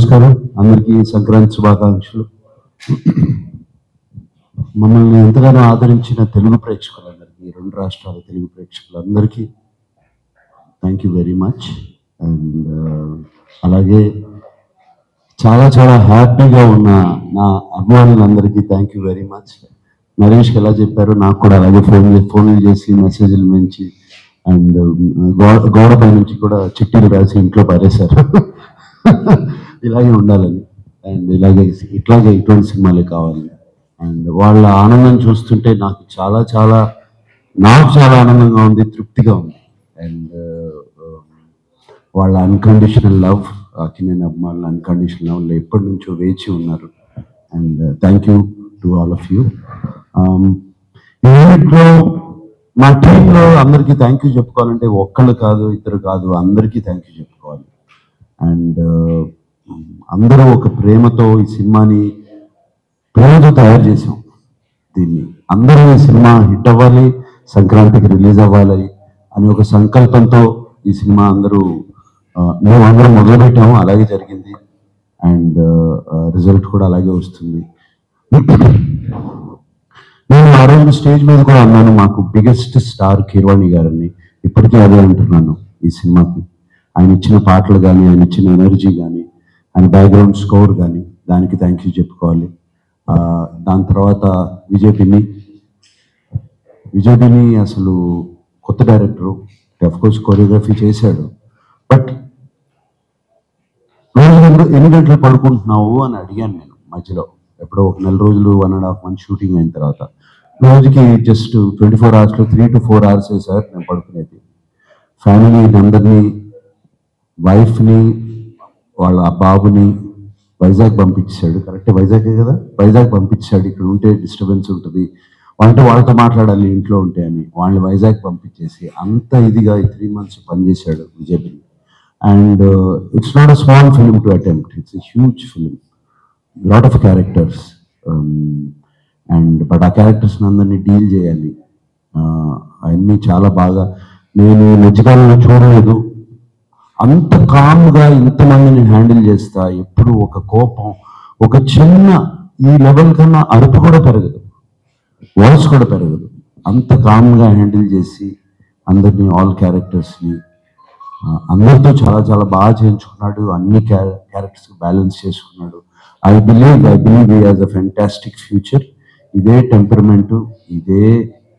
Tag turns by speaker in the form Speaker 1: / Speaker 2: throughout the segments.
Speaker 1: నమస్కారం అందరికీ సంక్రాంతి శుభాకాంక్షలు. మమ్మల్ని ఎంతగానో ఆదరించిన తెలుగు ప్రేక్షకులందరికీ, రెండు రాష్ట్రాల తెలుగు ప్రేక్షకులందరికీ thank you very much. And అలాగే చాలా చాలా హ్యాపీగా ఉన్న నా అభిమానులందరికీ థ్యాంక్ యూ వెరీ మచ్. నరేష్కి ఎలా చెప్పారో నాకు కూడా అలాగే ఫోన్లు చేసి మెసేజ్లు నుంచి అండ్ గోడపై నుంచి కూడా చిట్టీలు రాసి ఇంట్లో పారేశారు. ఇలాగే ఉండాలని అండ్ ఇట్లాగే ఇటువంటి సినిమాలే కావాలి. అండ్ వాళ్ళ ఆనందం చూస్తుంటే నాకు చాలా ఆనందంగా ఉంది, తృప్తిగా ఉంది. అండ్ వాళ్ళ అన్కండిషనల్ లవ్, అక్కినేని అభిమానుల అన్కండిషనల్ లవ్లో ఎప్పటి నుంచో వేచి ఉన్నారు. And thank you to all of you. యూనిట్లో మా టీంలో అందరికీ థ్యాంక్ యూ చెప్పుకోవాలంటే ఒక్కళ్ళు కాదు, ఇద్దరు కాదు, అందరికీ థ్యాంక్ యూ చెప్పుకోవాలి. అండ్ అందరూ ఒక ప్రేమతో ఈ సినిమాని ప్రేమతో తయారు చేసాం. దీన్ని అందరూ ఈ సినిమా హిట్ అవ్వాలి, సంక్రాంతికి రిలీజ్ అవ్వాలి అని ఒక సంకల్పంతో ఈ సినిమా మేము అందరం మొదలుపెట్టాము. అలాగే జరిగింది. అండ్ రిజల్ట్ కూడా అలాగే వస్తుంది. నేను ఆ రోజు స్టేజ్ మీద కూడా అన్నాను, మాకు బిగ్గెస్ట్ స్టార్ కీరవాణి గారని. ఇప్పటికీ అదే అంటున్నాను. ఈ సినిమాకి ఆయన ఇచ్చిన పాటలు కానీ, ఆయన ఇచ్చిన ఎనర్జీ కానీ, ఆయన బ్యాక్గ్రౌండ్ స్కోర్ కానీ, దానికి థ్యాంక్ యూ చెప్పుకోవాలి. దాని తర్వాత విజయ్ పిన్ని అసలు కొత్త డైరెక్టరు, అఫ్కోర్స్ కొరియోగ్రఫీ చేశాడు. బట్ రోజు ఎన్ని గంటలు పడుకుంటున్నావు అని అడిగాను నేను మధ్యలో. ఎప్పుడో ఒక నెల రోజులు 1.5 months షూటింగ్ అయిన తర్వాత రోజుకి just 24 hours 3 to 4 hours sir నేను పడుకునేది. ఫ్యామిలీ అందరినీ, వైఫ్ని, వాళ్ళ బాబుని వైజాగ్ పంపించాడు. కరెక్టే, వైజాగే కదా, వైజాగ్ పంపించాడు. ఇక్కడ ఉంటే డిస్టర్బెన్స్ ఉంటుంది, వాళ్ళతో మాట్లాడాలి ఇంట్లో ఉంటే అని వాళ్ళని వైజాగ్ పంపించేసి అంత ఇదిగా ఈ 3 months పనిచేశాడు విజయ్ పిన్ని. And it's not a small film to attempt, it's a huge film, lot of characters. And but ఆ క్యారెక్టర్స్ అందరినీ డీల్ చేయాలి. అవన్నీ చాలా బాగా, నేను మధ్యకాలంలో చూడలేదు అంత కామ్గా ఇంతమందిని హ్యాండిల్ చేస్తా. ఎప్పుడు ఒక కోపం, ఒక చిన్న ఈ లెవెల్ కన్నా అరుపు కూడా పెరగదు, వాయిస్ కూడా పెరగదు. అంత కామ్గా హ్యాండిల్ చేసి అందరినీ, ఆల్ క్యారెక్టర్స్ని అందరితో చాలా బాగా చేయించుకున్నాడు. అన్ని క్యారెక్టర్స్ బ్యాలెన్స్ చేసుకున్నాడు. I believe he has a fantastic future. ఇదే టెంపర్మెంటు, ఇదే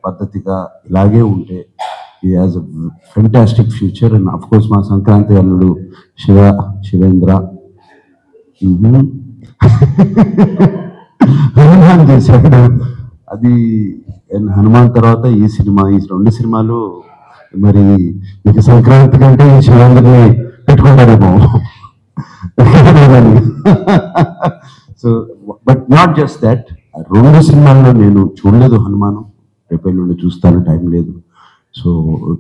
Speaker 1: పద్ధతిగా ఇలాగే ఉంటే he has a fantastic future. And of course మా సంక్రాంతి అల్లుడు శివేంద్ర హనుమాన్ చేశాడు. అది హనుమాన్ తర్వాత ఈ సినిమా, ఈ 2 సినిమాలు మరి ఇక సంక్రాంతి కంటే ఈ శివేంద్రని పెట్టుకుంటారేమో. So but not just that, 2 సినిమాల్లో నేను చూడలేదు హనుమాను. రేపల్లుండి చూస్తాను, టైం లేదు, సో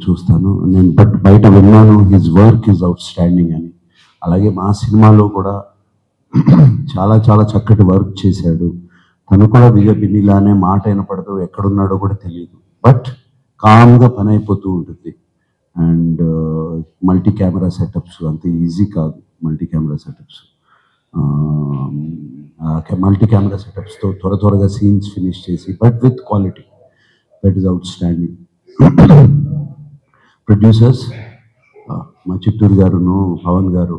Speaker 1: చూస్తాను నేను. బట్ బయట విన్నాను his work is out standing అని. అలాగే మా సినిమాలో కూడా చాలా చక్కటి వర్క్ చేశాడు. తను కూడా విజయ్ పిన్నిలానే మాట వినపడదు, ఎక్కడున్నాడో కూడా తెలియదు, బట్ కామ్గా పని అయిపోతూ ఉంటుంది. అండ్ మల్టీ కెమెరా సెటప్స్ అంత ఈజీ కాదు. మల్టీ కెమెరా సెటప్స్తో త్వరగా సీన్స్ ఫినిష్ చేసి, but with quality, that is out standing. Producers మా చిట్టూరు గారును, పవన్ గారు.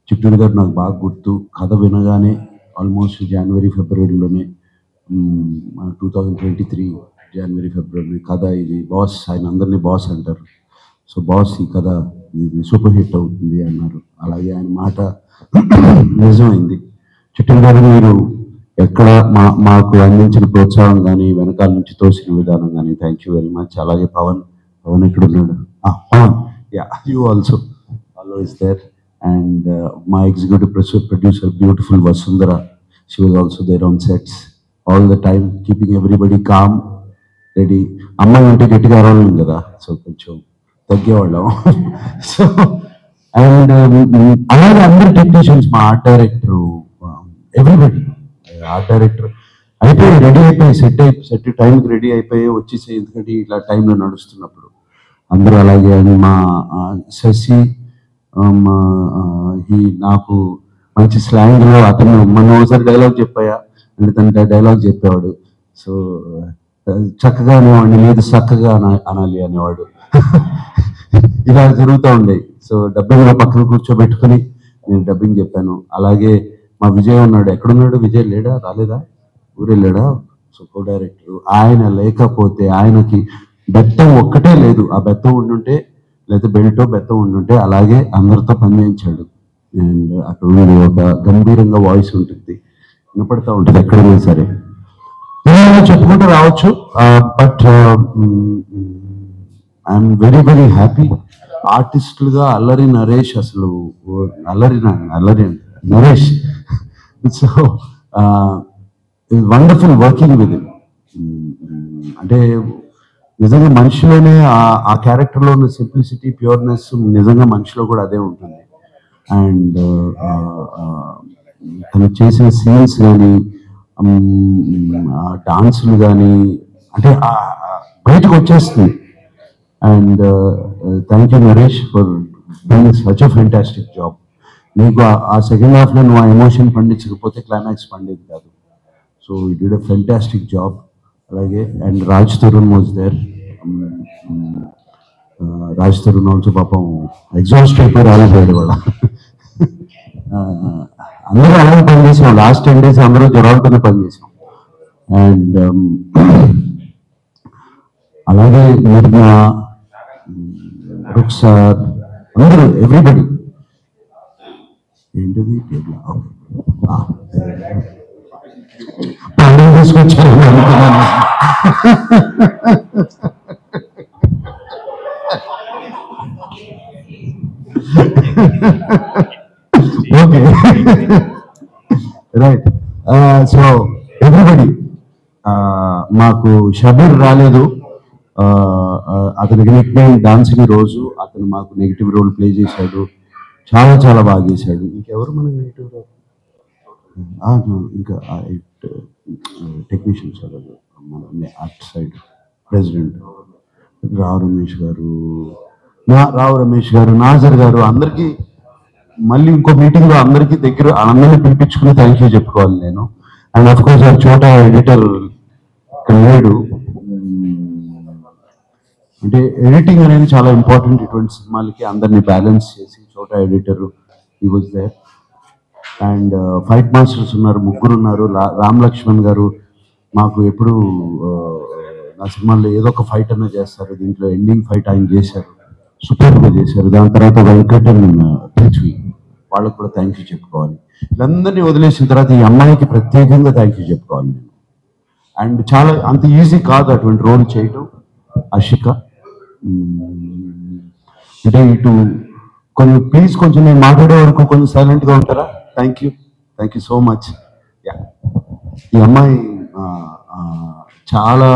Speaker 1: చిట్టూరు గారు నాకు బాగా గుర్తు, కథ వినగానే almost January, February 2023 January, February కథ ఇది బాస్, ఆయన అందరినీ బాస్ అంటారు. సో బాస్, ఈ కథ ఇది సూపర్ హిట్ అవుతుంది అన్నారు. అలాగే ఆయన మాట నిజమైంది. చిట్టూరు గారు, మీరు ఎక్కడ మాకు అందించిన ప్రోత్సాహం కానీ, వెనకాల నుంచి తోసిన విధానం కానీ థ్యాంక్ యూ వెరీ మచ్. అలాగే పవన్ ఎక్కడ ఉన్నాడు? Pavan, you also always there. And మా executive producer beautiful Vasundhara, she was also there on sets all the time, keeping everybody calm, ready. అమ్మాయి ఉంటే గట్టిగా అరవలేం కదా, సో కొంచెం తగ్గేవాళ్ళం. సో అండ్ అలాగే అందరు టెక్నీషియన్స్, మా art director, everybody, art director అయిపోయి రెడీ అయిపోయి సెట్ టైంకి రెడీ అయిపోయి వచ్చేసి, ఎందుకంటే ఇట్లా టైంలో నడుస్తున్నప్పుడు అందరూ అలాగే. అని మా శశి నాకు మంచి స్లాంగ్లో అతను మనం ఒకసారి డైలాగ్ చెప్పాయా అంటే తన డైలాగ్ చెప్పేవాడు. సో చక్కగా అనేవాడిని, లేదు చక్కగా అనాలి అనేవాడు. ఇలా జరుగుతూ ఉండేవి. సో డబ్బింగ్లో పక్కన కూర్చోబెట్టుకుని నేను డబ్బింగ్ చెప్పాను. అలాగే మా విజయ్ ఉన్నాడు, ఎక్కడున్నాడు విజయ్? లేడా, రాలేదా, ఊరెళ్ళాడా? సో కో డైరెక్టర్ ఆయన లేకపోతే, ఆయనకి బెత్తం ఒక్కటే లేదు, ఆ బెత్తం ఉండుంటే లేదా బెల్టో బెత్తం ఉండుంటే అలాగే అందరితో పనిచేయించాడు. అండ్ అక్కడ ఉండి ఒక గంభీరంగా వాయిస్ ఉంటుంది, వినపడతా ఉంటుంది ఎక్కడైనా సరే. ఏమైనా చెప్పుకుంటూ రావచ్చు. But I'm very very happy. ఆర్టిస్టులుగా అల్లరి నరేష్, అసలు Allari Naresh. So wonderful working with him. అంటే నిజంగా మనిషిలోనే ఆ క్యారెక్టర్లో ఉన్న సింప్లిసిటీ, ప్యూర్నెస్ నిజంగా మనిషిలో కూడా అదే ఉంటుంది. అండ్ తను చేసిన సీన్స్ కానీ, డాన్సులు కానీ, అంటే బయటకు వచ్చేస్తుంది. And thank you Naresh for doing such a fantastic job. నీకు ఆ సెకండ్ హాఫ్లో నువ్వు ఆ ఎమోషన్ పండించకపోతే క్లైమాక్స్ పండేది కాదు. So you did a fantastic job. అలాగే and Raj Tarun was there. Raj Tarun also పాపం ఎగ్జాస్ట్ అయిపోయి రాలిపోయాడు కూడా. అందరూ అలాగే పనిచేసాం. లాస్ట్ 10 days అందరూ జ్వరాలతోనే పనిచేసాం. అండ్ అలాగే నిర్మా, రుక్సార్, అందరూ ఎవ్రీబడి. ఏంటిది పండుగ తీసుకొచ్చారు అనుకున్నాను. Okay, right. సో ఎవ్రీబడి, మాకు షబీర్ రాలేదు. అతనికి నిక్నేమ్ డాన్సింగ్ రోజు అతను మాకు నెగిటివ్ రోల్ ప్లే చేశాడు, చాలా చాలా బాగా చేశాడు. ఇంకెవరు మనకి నెగిటివ్ రోల్? ఇంకా టెక్నీషియన్స్ మన at side president Rao Ramesh గారు, నాజర్ గారు, అందరికీ మళ్ళీ ఇంకో మీటింగ్లో అందరికీ అందరినీ పిలిపించుకుని థ్యాంక్ యూ చెప్పుకోవాలి నేను. అండ్ అఫ్ కోర్స్ ఆ చోట ఎడిటర్ ఇక్కడ లేడు. అంటే ఎడిటింగ్ అనేది చాలా ఇంపార్టెంట్ ఇటువంటి సినిమాలకి. అందరినీ బ్యాలెన్స్ చేసి చోట editor he was there. And fight masters ఉన్నారు, ముగ్గురు ఉన్నారు. రామ్ లక్ష్మణ్ గారు మాకు ఎప్పుడు నా సినిమాల్లో ఏదో ఒక ఫైట్ అన్నా చేస్తారు. దీంట్లో ఎండింగ్ ఫైట్ ఆయన చేశారు, సూపర్గా చేశారు. దాని తర్వాత వెంకటన్, పృథ్వీ, వాళ్ళకు కూడా థ్యాంక్ యూ చెప్పుకోవాలి. వీళ్ళందరినీ వదిలేసిన తర్వాత ఈ అమ్మాయికి ప్రత్యేకంగా థ్యాంక్ యూ చెప్పుకోవాలి నేను. అండ్ చాలా అంత ఈజీ కాదు అటువంటి రోల్ చేయటం. అషిక అంటే ఇటు కొంచెం ప్లీజ్ కొంచెం నేను మాట్లాడే వరకు కొంచెం సైలెంట్గా ఉంటారా? Thank you so much. ఈ అమ్మాయి చాలా,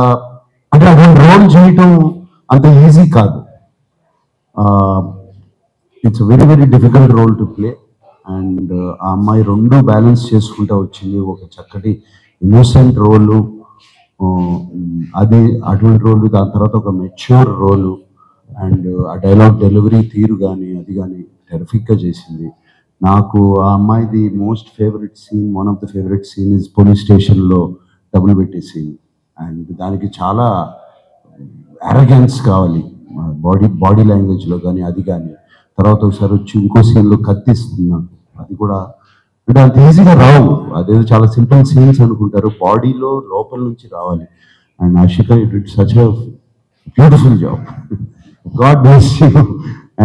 Speaker 1: అంటే అటువంటి రోల్ చేయటం అంత ఈజీ కాదు. It's very very difficult role to play. And ఆ అమ్మాయి రెండు బ్యాలెన్స్ చేసుకుంటూ వచ్చింది. ఒక చక్కటి ఇన్నోసెంట్ రోలు, అది అటువంటి రోలు, దాని తర్వాత ఒక మెచ్యూర్ రోలు. అండ్ ఆ డైలాగ్ డెలివరీ తీరు కానీ అది కానీ టెరిఫిక్గా చేసింది. నాకు ఆ అమ్మాయిది most favourite scene, one of the favourite scene is police స్టేషన్లో డబుల్ పెట్టే సీన్. అండ్ దానికి చాలా అరగెన్స్ కావాలి బాడీ లాంగ్వేజ్లో కానీ అది కానీ. తర్వాత ఒకసారి వచ్చి ఇంకో సీన్లో కత్తిస్తున్నాను, అది కూడా అంటే అంత ఈజీగా రావు. అదేదో చాలా సింపుల్ సీన్స్ అనుకుంటారు, బాడీలో లోపల నుంచి రావాలి. And Ashika it it such a beautiful job. God bless you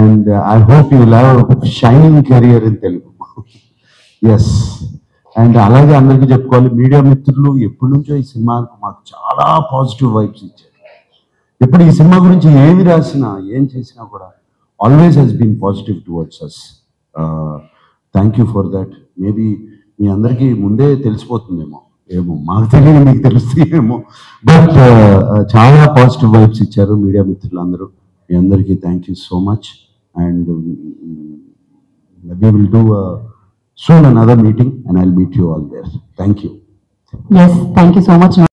Speaker 1: and I hope you will have shining career in Telugu. Yes. And అలాగే అందరికీ చెప్పుకోవాలి, మీడియా మిత్రులు ఎప్పటి నుంచో ఈ సినిమాకు మాకు చాలా పాజిటివ్ వైబ్స్ ఇచ్చారు. ఎప్పుడు ఈ సినిమా గురించి ఏమి రాసినా ఏం చేసినా కూడా always he's been positive towards us. Thank you for that. Maybe మీ అందరికీ ముందే తెలిసిపోతుందేమో, ఏమో మాకు తెలియదు, మీకు తెలుస్తాయేమో. బట్ చాలా పాజిటివ్ వైబ్స్ ఇచ్చారు మీడియా మిత్రులందరూ. మీ అందరికీ thank you so much. And we will do soon another meeting and I'll meet you all there. Thank you.
Speaker 2: Yes, thank you so much.